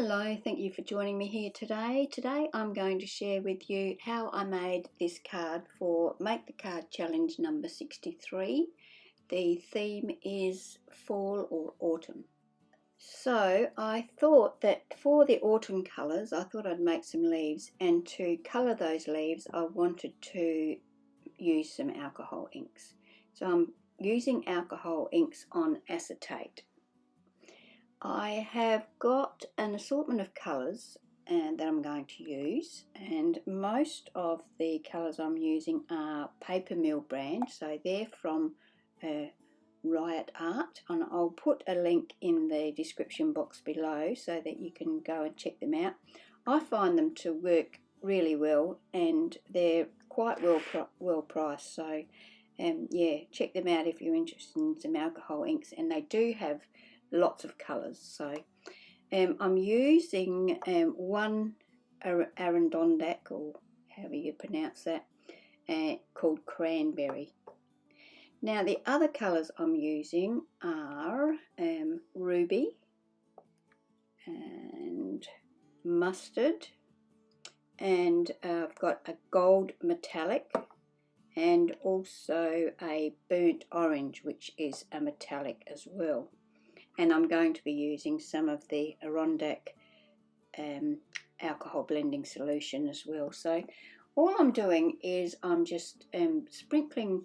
Hello, thank you for joining me here today. Today I'm going to share with you how I made this card for Make the Card Challenge number 63. The theme is fall or autumn. So I thought that for the autumn colours, I thought I'd make some leaves, and to colour those leaves I wanted to use some alcohol inks. So I'm using alcohol inks on acetate. I have got an assortment of colours that I'm going to use, and most of the colours I'm using are Papermill brand, so they're from Riot Art, and I'll put a link in the description box below so that you can go and check them out. I find them to work really well, and they're quite well priced, so yeah, check them out if you're interested in some alcohol inks, and they do have lots of colours. So I'm using one Adirondack, or however you pronounce that, called Cranberry. Now the other colours I'm using are Ruby and Mustard, and I've got a Gold Metallic and also a Burnt Orange, which is a metallic as well. And I'm going to be using some of the Adirondack alcohol blending solution as well. So all I'm doing is I'm just sprinkling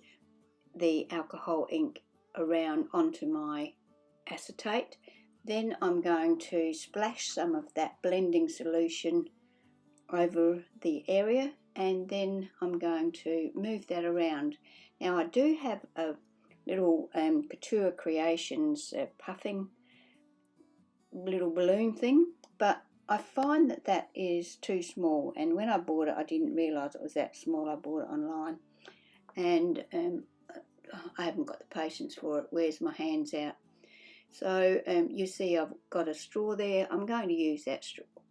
the alcohol ink around onto my acetate. Then I'm going to splash some of that blending solution over the area, and then I'm going to move that around. Now I do have a little Couture Creations puffing little balloon thing, but I find that that is too small, and when I bought it I didn't realise it was that small. I bought it online, and I haven't got the patience for it. Wears my hands out. So you see I've got a straw there. I'm going to use that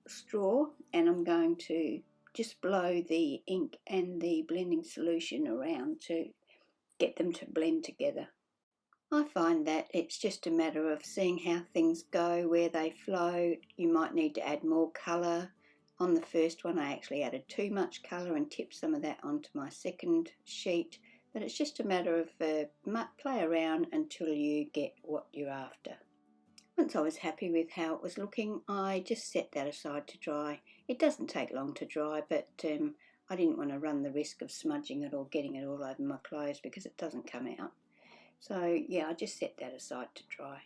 straw, and I'm going to just blow the ink and the blending solution around to get them to blend together. I find that it's just a matter of seeing how things go, where they flow. You might need to add more colour. On the first one I actually added too much colour and tipped some of that onto my second sheet, but it's just a matter of play around until you get what you're after. Once I was happy with how it was looking, I just set that aside to dry. It doesn't take long to dry, but I didn't want to run the risk of smudging it or getting it all over my clothes because it doesn't come out. So yeah, I just set that aside to dry.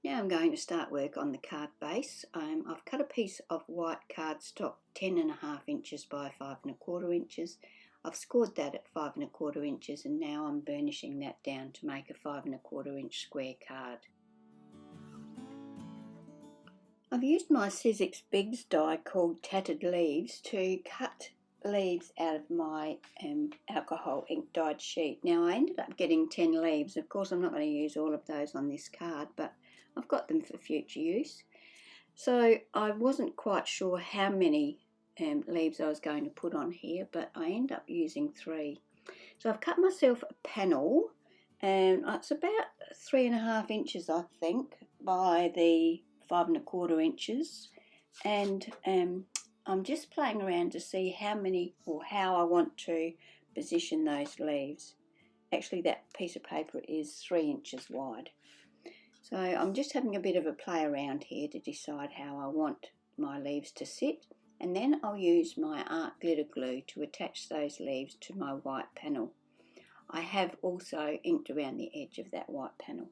Now I'm going to start work on the card base. I've cut a piece of white cardstock 10.5 inches by 5.25 inches. I've scored that at 5.25 inches, and now I'm burnishing that down to make a 5.25 inch square card. I've used my Sizzix Bigs die called Tattered Leaves to cut leaves out of my alcohol ink dyed sheet. Now I ended up getting 10 leaves. Of course I'm not going to use all of those on this card, but I've got them for future use. So I wasn't quite sure how many leaves I was going to put on here, but I end up using 3. So I've cut myself a panel, and it's about 3.5 inches I think by the 5.25 inches, and I'm just playing around to see how many or how I want to position those leaves. Actually that piece of paper is 3 inches wide. So I'm just having a bit of a play around here to decide how I want my leaves to sit, and then I'll use my art glitter glue to attach those leaves to my white panel. I have also inked around the edge of that white panel.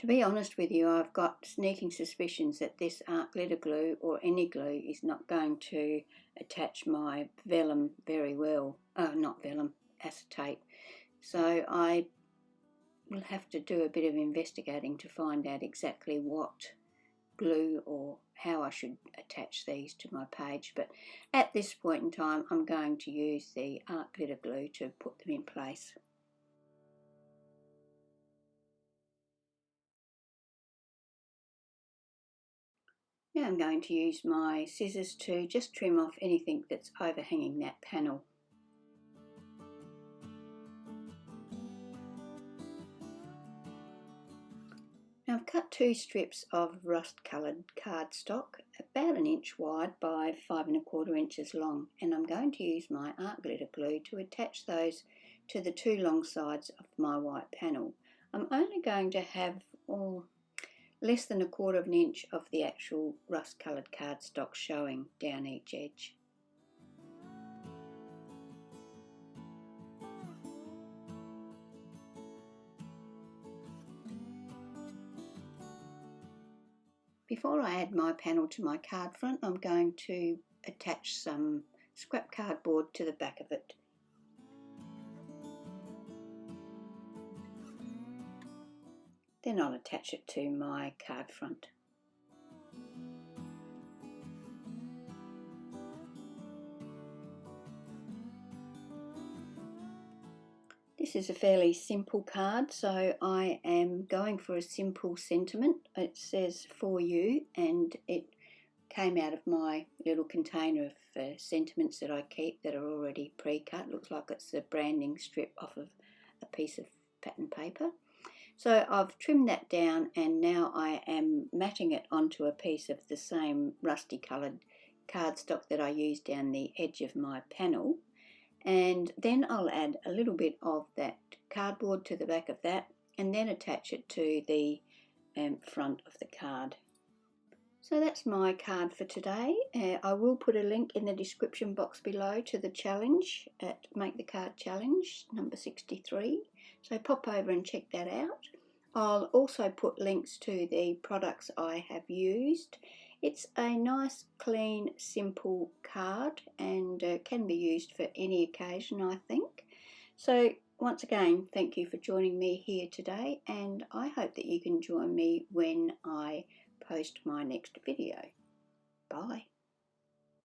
To be honest with you, I've got sneaking suspicions that this art glitter glue or any glue is not going to attach my vellum very well. Not vellum, acetate. So I will have to do a bit of investigating to find out exactly what glue or how I should attach these to my page. But at this point in time, I'm going to use the art glitter glue to put them in place. Now I'm going to use my scissors to just trim off anything that's overhanging that panel. Now I've cut 2 strips of rust coloured cardstock about 1 inch wide by 5 1/4 inches long, and I'm going to use my art glitter glue to attach those to the 2 long sides of my white panel. I'm only going to have less than 1/4 inch of the actual rust coloured cardstock showing down each edge. Before I add my panel to my card front, I'm going to attach some scrap cardboard to the back of it. Then I'll attach it to my card front. This is a fairly simple card, so I am going for a simple sentiment. It says "for you," and it came out of my little container of sentiments that I keep that are already pre-cut. Looks like it's a branding strip off of a piece of pattern paper. So I've trimmed that down, and now I am matting it onto a piece of the same rusty coloured cardstock that I used down the edge of my panel. And then I'll add a little bit of that cardboard to the back of that, and then attach it to the front of the card. So that's my card for today. I will put a link in the description box below to the challenge at Make the Card Challenge number 63. So pop over and check that out. I'll also put links to the products I have used. It's a nice, clean, simple card, and can be used for any occasion, I think. So once again, thank you for joining me here today, and I hope that you can join me when I post my next video.